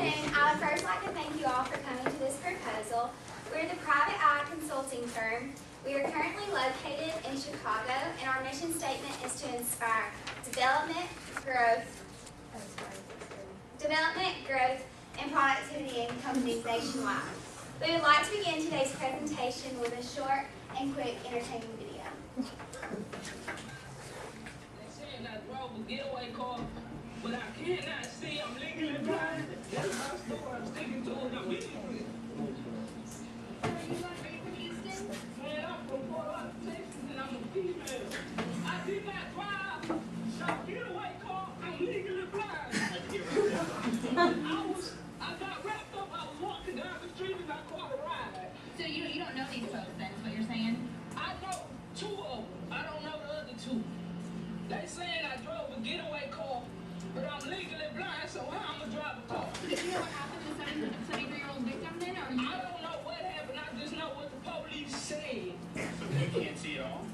afternoon. I would first like to thank you all for coming to this proposal. We're the Private Eye Consulting Firm. We are currently located in Chicago, and our mission statement is to inspire development, growth, and productivity in companies nationwide. We would like to begin today's presentation with a short and quick entertaining video. They saying I drove a getaway car, but I cannot see. I'm legally blind. That's my story. I'm sticking to it. I'm legally. Man, I'm from Fort Worth, Texas, and I'm a female. I did not drive a getaway car. I'm legally blind. I got wrapped up. I was walking down the street and I caught a ride. So you don't know these folks, then, is what you're saying? I know two of them. I don't know the other two. They saying I drove a getaway car, but I'm legally blind, so how I'm gonna drive a car? Did you know what happened to the 73-year-old victim then, or I don't know what happened. I just know what the police said. So you can't see it all?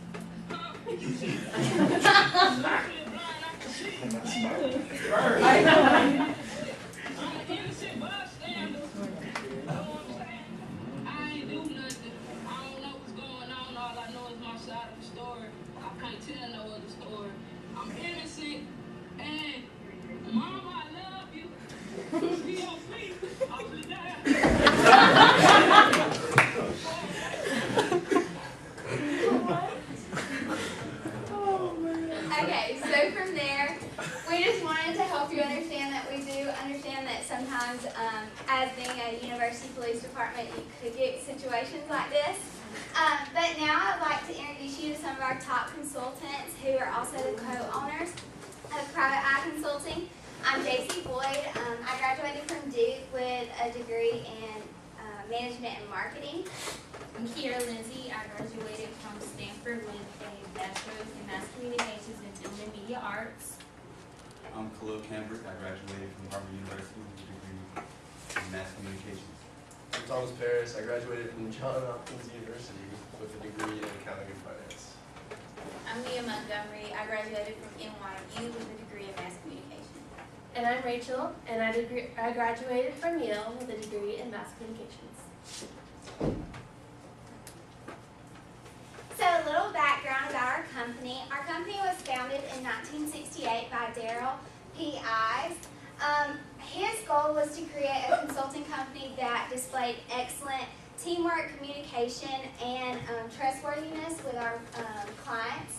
Huh? You see it? I'm legally blind. I can see. I'm an innocent bystander. You know what I'm saying? I ain't do nothing. I don't know what's going on. All I know is my side of the story. I can't tell no other story. I'm innocent. And Mama, I love you. See your feet. I'll be Okay, so from there, we just wanted to help you understand that we do understand that sometimes, as being a university police department, you could get situations like this. But now I'd like to introduce you to some of our top consultants who are also the co-owners of Private Eye Consulting. I'm JC Boyd. I graduated from Duke with a degree in management and marketing. I'm Kiera Lindsay. I graduated from Stanford with a bachelor's in mass communications and film and media arts. I'm Khalil Cambrick. I graduated from Harvard University with a degree in mass communications. I'm Thomas Paris. I graduated from Johns Hopkins University with a degree in accounting and finance. I'm Mia Montgomery. I graduated from NYU with a degree in mass communication. And I'm Rachel, and I graduated from Yale with a degree in mass communications. So a little background about our company. Our company was founded in 1968 by Darrell P. Ives. His goal was to create a consulting company that displayed excellent teamwork, communication, and trustworthiness with our clients.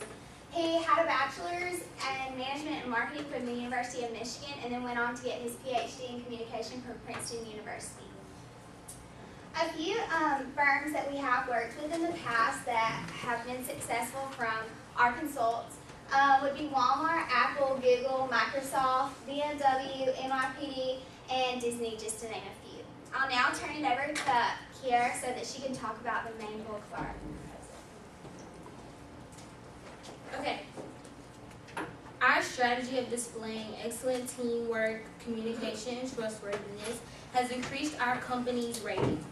He had a bachelor's in management and marketing from the University of Michigan and then went on to get his PhD in communication from Princeton University. A few firms that we have worked with in the past that have been successful from our consults would be Walmart, Apple, Google, Microsoft, BMW, NYPD, and Disney, just to name a few. I'll now turn it over to Kiera so that she can talk about the main bulk of our proposal. Okay. Our strategy of displaying excellent teamwork, communication, and trustworthiness has increased our company's rating.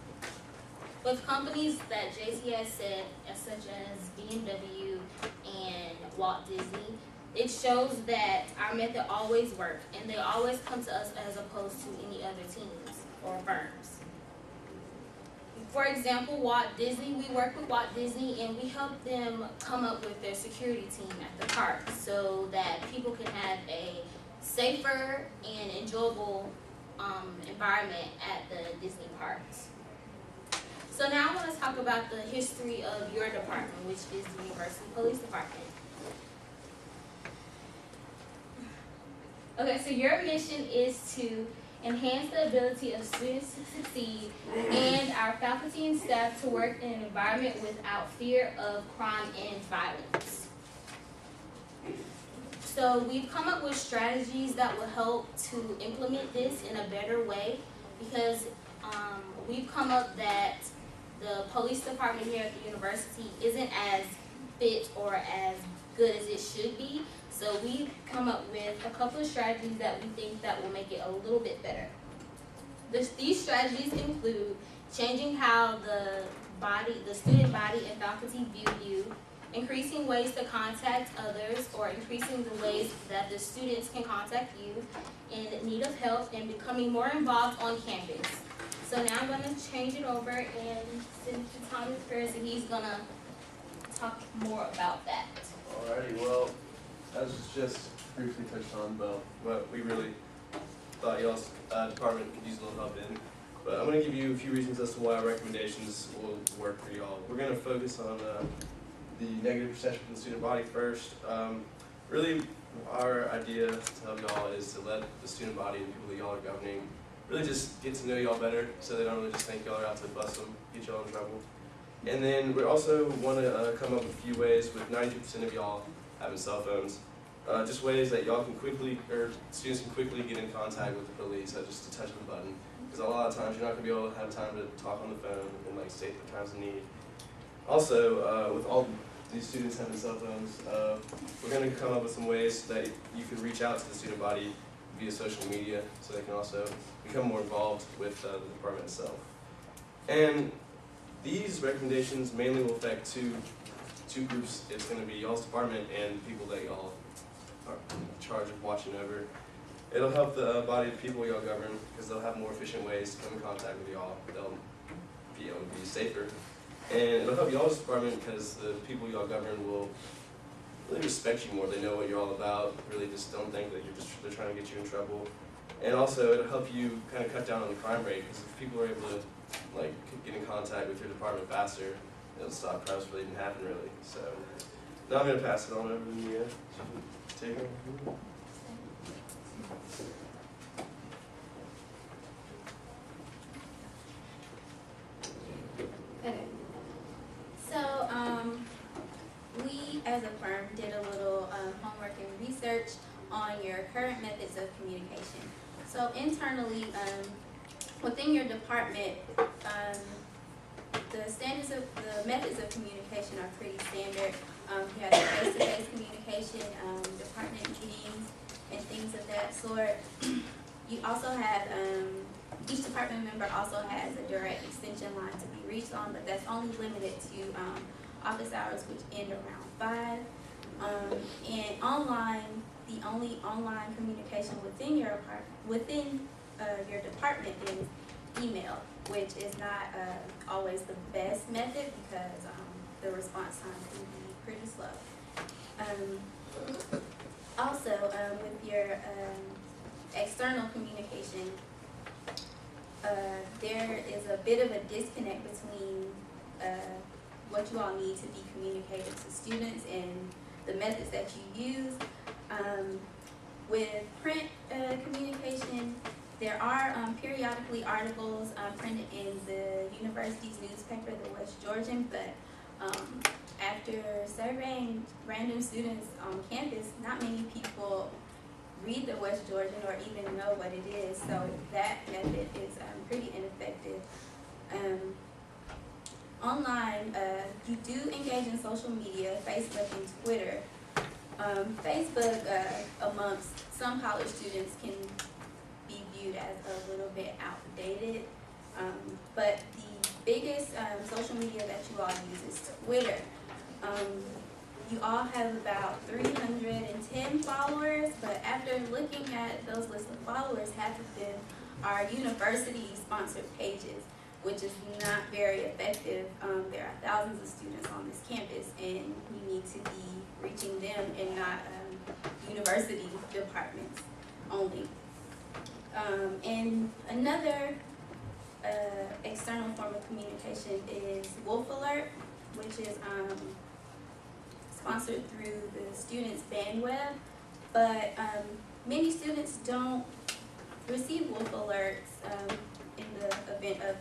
With companies that JC has said, such as BMW and Walt Disney, it shows that our method always works, and they always come to us as opposed to any other teams or firms. For example, Walt Disney, we work with Walt Disney and we help them come up with their security team at the park so that people can have a safer and enjoyable environment at the Disney parks. So now I want to talk about the history of your department, which is the University Police Department. Okay, so your mission is to enhance the ability of students to succeed and our faculty and staff to work in an environment without fear of crime and violence. So we've come up with strategies that will help to implement this in a better way because we've come up that the police department here at the university isn't as fit or as good as it should be. So we've come up with a couple of strategies that we think that will make it a little bit better. These strategies include changing how the student body and faculty view you, increasing ways to contact others, or increasing the ways that the students can contact you in need of help, and becoming more involved on campus. So now I'm going to change it over and send it to Thomas Ferris, and he's going to talk more about that. Alrighty, well, as was just briefly touched on, but what we really thought y'all's department could use a little help in. But I'm going to give you a few reasons as to why our recommendations will work for y'all. We're going to focus on the negative perception from the student body first. Really, our idea to help y'all is to let the student body and people that y'all are governing really just get to know y'all better, so they don't really just think y'all are out to bust them, get y'all in trouble. And then we also want to come up with a few ways, with 92% of y'all having cell phones, just ways that y'all can quickly, or students can quickly get in contact with the police at just a touch of a button. Because a lot of times you're not going to be able to have time to talk on the phone and like state the times of need. Also, with all these students having cell phones, we're going to come up with some ways that you can reach out to the student body via social media, so they can also become more involved with the department itself. And these recommendations mainly will affect two groups. It's going to be y'all's department and people that y'all are in charge of watching over. It'll help the body of people y'all govern, because they'll have more efficient ways to come in contact with y'all. They'll be able to be safer. And it'll help y'all's department, because the people y'all govern will really respect you more. They know what you're all about. Really just don't think that they're trying to get you in trouble. And also it'll help you kind of cut down on the crime rate, because if people are able to like get in contact with your department faster, it'll stop crimes from even happening really. So now I'm going to pass it on over to Mia. Take it over. Okay. So, we as a firm did a little homework and research on your current methods of communication. So internally, within your department, the methods of communication are pretty standard. You have face-to-face communication, department meetings, and things of that sort. You also have, each department member also has a direct extension line to be reached on, but that's only limited to office hours, which end around 5. And online, the only online communication within your department is email, which is not always the best method, because the response time can be pretty slow. Also, with your external communication, there is a bit of a disconnect between what you all need to be communicated to students and the methods that you use. With print communication, there are periodically articles printed in the university's newspaper, the West Georgian, but after surveying random students on campus, not many people read the West Georgian or even know what it is, so that method is pretty ineffective. Online, you do engage in social media, Facebook and Twitter. Facebook, amongst some college students, can be viewed as a little bit outdated, but the biggest social media that you all use is Twitter. You all have about 310 followers, but after looking at those lists of followers, half of them are university-sponsored pages, which is not very effective. There are thousands of students on this campus, and you need to be reaching them and not university departments only. And another external form of communication is Wolf Alert, which is sponsored through the students' bandweb, but many students don't receive Wolf Alerts in the event of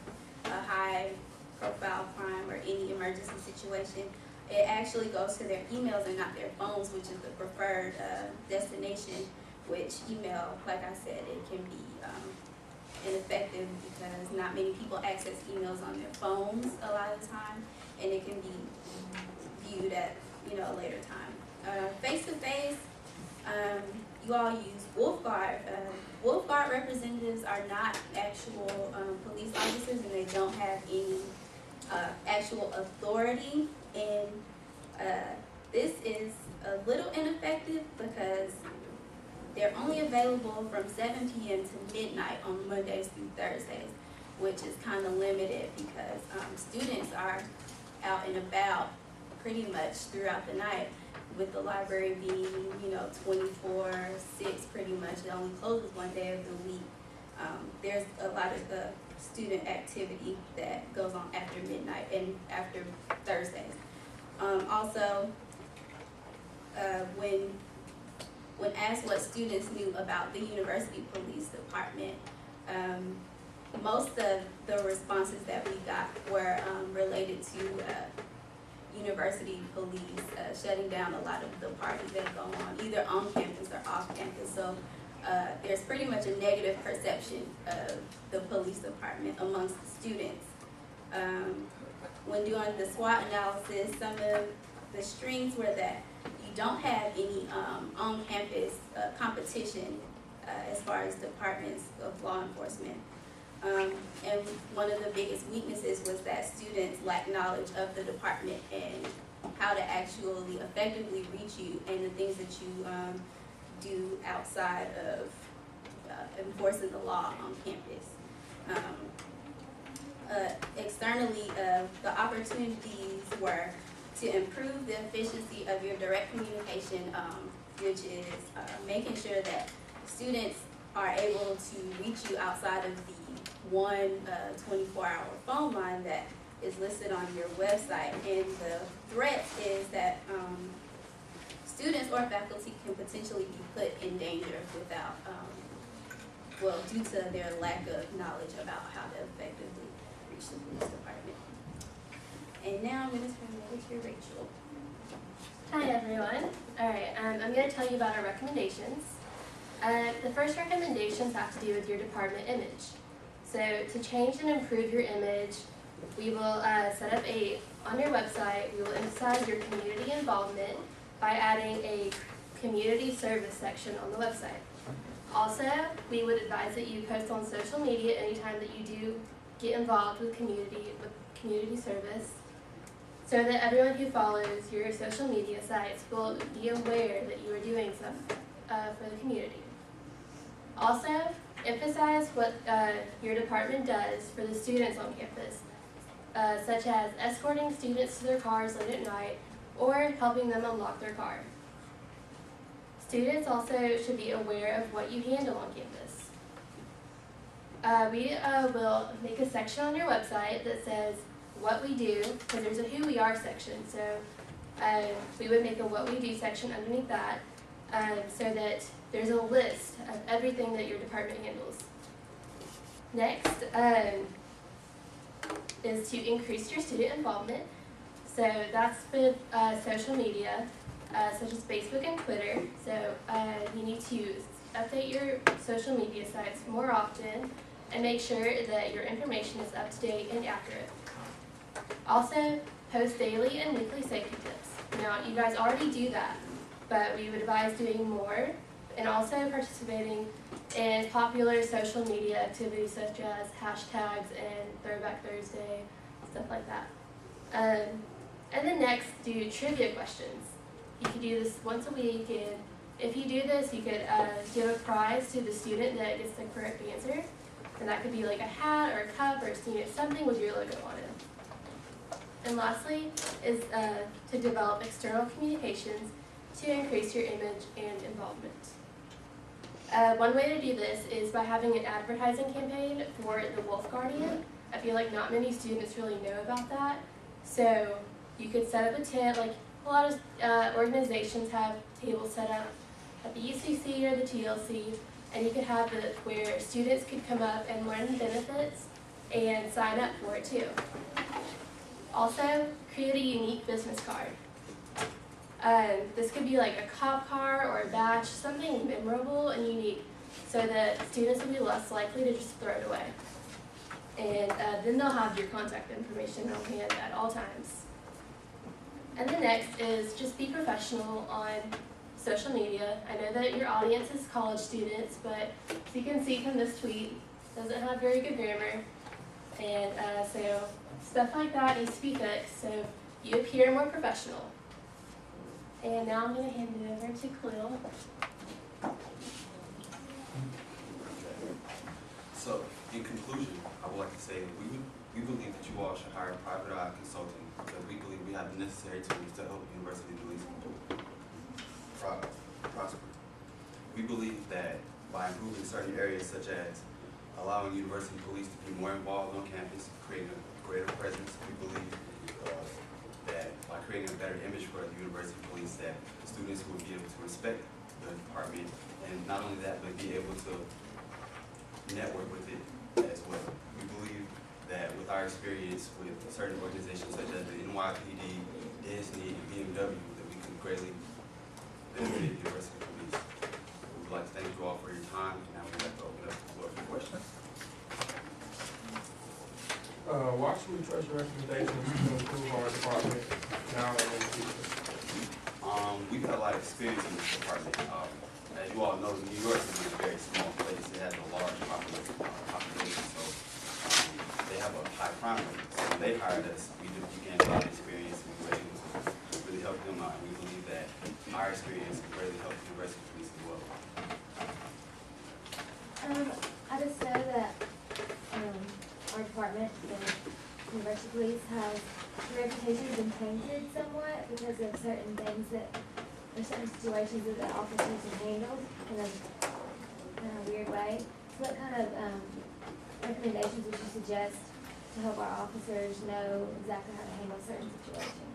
a high-profile crime or any emergency situation. It actually goes to their emails and not their phones, which is the preferred destination, which email, like I said, it can be ineffective because not many people access emails on their phones a lot of the time, and it can be viewed at a later time. Face-to-face, you all use Wolf Guard. Wolf Guard representatives are not actual police officers, and they don't have any actual authority in This is a little ineffective because they're only available from 7 p.m. to midnight on Mondays through Thursdays, which is kind of limited because students are out and about pretty much throughout the night, with the library being, 24/6 pretty much. It only closes one day of the week. There's a lot of student activity that goes on after midnight and after Thursdays. Also, when asked what students knew about the University Police Department, most of the responses that we got were related to university police shutting down a lot of the parties that go on, either on campus or off campus. So there's pretty much a negative perception of the police department amongst the students. When doing the SWOT analysis, some of the strings were that you don't have any on-campus competition as far as departments of law enforcement. And one of the biggest weaknesses was that students lack knowledge of the department and how to actually effectively reach you and the things that you do outside of enforcing the law on campus. Externally, the opportunities were to improve the efficiency of your direct communication, which is making sure that students are able to reach you outside of the one 24-hour phone line that is listed on your website. And the threat is that students or faculty can potentially be put in danger without, due to their lack of knowledge about how to effectively reach the police department. And now I'm going to turn it over to Rachel. Hi everyone. Alright, I'm going to tell you about our recommendations. The first recommendations have to do with your department image. So to change and improve your image, we will set up on your website, we will emphasize your community involvement by adding a community service section on the website. Also, we would advise that you post on social media anytime that you do get involved with community service, so that everyone who follows your social media sites will be aware that you are doing something for the community. Also, emphasize what your department does for the students on campus, such as escorting students to their cars late at night or helping them unlock their car. Students also should be aware of what you handle on campus. We will make a section on your website that says what we do, because there's a who we are section, so we would make a what we do section underneath that, so that there's a list of everything that your department handles. Next is to increase your student involvement. So that's with social media, such as Facebook and Twitter. So you need to update your social media sites more often and make sure that your information is up to date and accurate. Also, post daily and weekly safety tips. Now, you guys already do that, but we would advise doing more and also participating in popular social media activities such as hashtags and Throwback Thursday, stuff like that. And then next, do trivia questions. You could do this once a week, and if you do this, you could give a prize to the student that gets the correct answer. And that could be like a hat or a cup or something with your logo on it. And lastly is to develop external communications to increase your image and involvement. One way to do this is by having an advertising campaign for the Wolf Guardian. I feel like not many students really know about that. So you could set up a tent, like a lot of organizations have tables set up at the UCC or the TLC, and you could have it where students could come up and learn the benefits and sign up for it too. Also, create a unique business card. This could be like a cop car or a badge, something memorable and unique, so that students will be less likely to just throw it away. And then they'll have your contact information on hand at all times. And the next is just be professional on social media. I know that your audience is college students, but as you can see from this tweet, it doesn't have very good grammar. And so stuff like that needs to be fixed so you appear more professional. And now I'm going to hand it over to Khalil. So, in conclusion, I would like to say that we believe that you all should hire a private eye consultant because we believe we have the necessary tools to help university police prosper. We believe that by improving certain areas such as allowing university police to be more involved on campus, creating a greater presence, we believe that by creating a better image for the university police, that students will be able to respect the department, and not only that, but be able to network with it as well. We believe that with our experience with certain organizations such as the NYPD, Disney, and BMW, that we can greatly benefit the university police. We would like to thank you all for your time, and now we'd like to open up the floor for questions. Why should we trust your recommendations to improve our department now and in the future? We've had a lot of experience in this department. As you all know, New York is a very small place. It has a large population, so they have a high crime rate. So when they hired us, we gained a lot of experience and we were able to really help them out. We believe that our experience can really help the university police as well. I just know that our department, the university police, has the reputation has been tainted somewhat because of certain things that, or certain situations that the officers have handled in a weird way. So what kind of recommendations would you suggest to help our officers know exactly how to handle certain situations?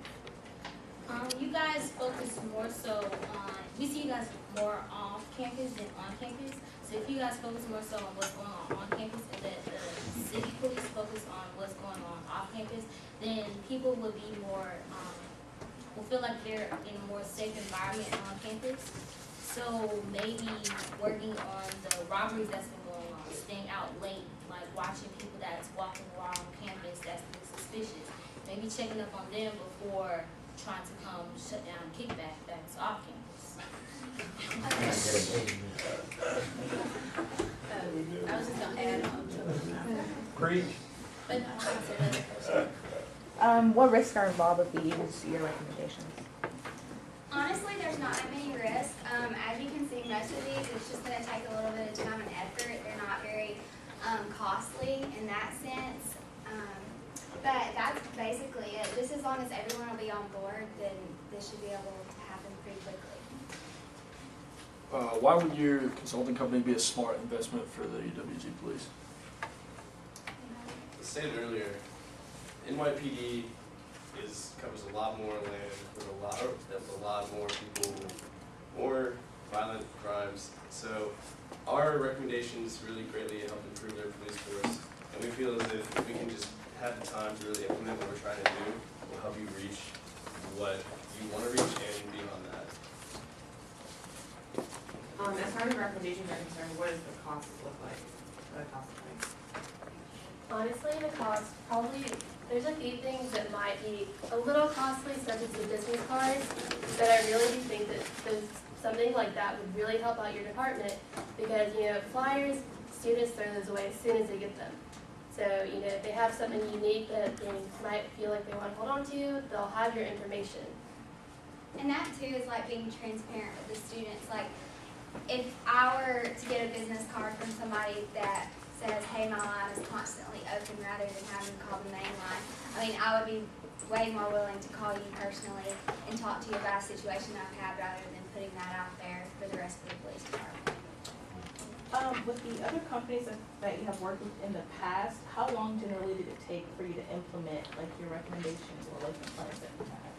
You guys focus more so on, we see you guys more off campus than on campus. So if you guys focus more so on what's going on campus and that the city police focus on what's going on off campus, then people will be more, will feel like they're in a more safe environment on campus. So maybe working on the robberies that's been going on, staying out late, like watching people that's walking around campus that's suspicious. Maybe checking up on them before trying to come shut down kickback that's off campus. I was just gonna add on to it. Preach. But What risks are involved with your recommendations? Honestly, there's not that many risks. As you can see, most of these, it's just gonna take a little bit of time and effort. They're not very costly in that sense. But that's basically it. Just as long as everyone will be on board, then this should be able to happen pretty quickly. Why would your consulting company be a smart investment for the UWG police? As stated earlier, NYPD covers a lot more land with a lot more people, more violent crimes. So our recommendations really greatly help improve their police force, and we feel as if we can just have the time to really implement what we're trying to do, will help you reach what you want to reach and beyond that. As far as recommendations are concerned, what does the cost look like? What the cost look like? Honestly, the cost, probably, there's a few things that might be a little costly, such as the business cards, but I really do think that something like that would really help out your department, because, flyers, students throw those away as soon as they get them. So, if they have something unique that they might feel like they want to hold on to, they'll have your information. And that too is like being transparent with the students. Like, if I were to get a business card from somebody that says, hey, my line is constantly open, rather than having to call the main line, I mean, I would be way more willing to call you personally and talk to you about a situation I've had rather than putting that out there for the rest of the police department. With the other companies that you have worked with in the past, how long generally did it take for you to implement like your recommendations or like the plans that you had?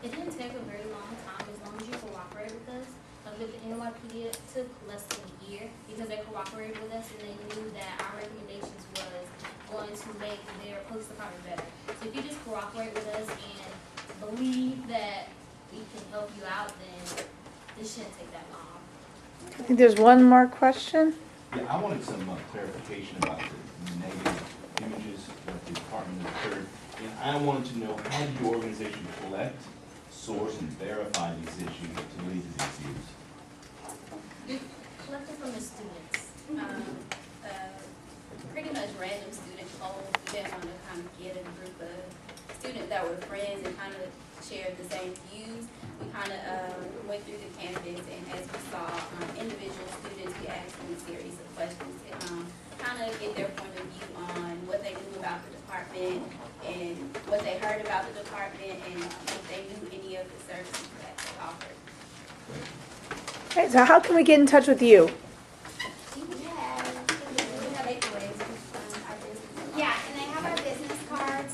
It didn't take a very long time as long as you cooperate with us. Like with the NYPD, it took less than a year because they cooperated with us and they knew that our recommendations was going to make their police department better. So if you just cooperate with us and believe that we can help you out, then this shouldn't take that long. I think there's one more question. Yeah, I wanted some clarification about the negative images that the department has occurred. And I wanted to know, how did your organization collect, source, and verify these issues to lead to these views? We collected from the students. pretty much random student polls. We didn't want to kind of get a group of students students that were friends and kind of shared the same views. We kind of went through the campus, and as we saw individual students, we asked them a series of questions to kind of get their point of view on what they knew about the department and what they heard about the department, and if they knew any of the services that they offered. Okay, so how can we get in touch with you? Yeah, and they have our business cards.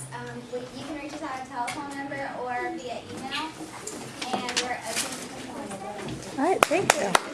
You can reach us at a telephone number or via email, and we're open to. All right, thank you.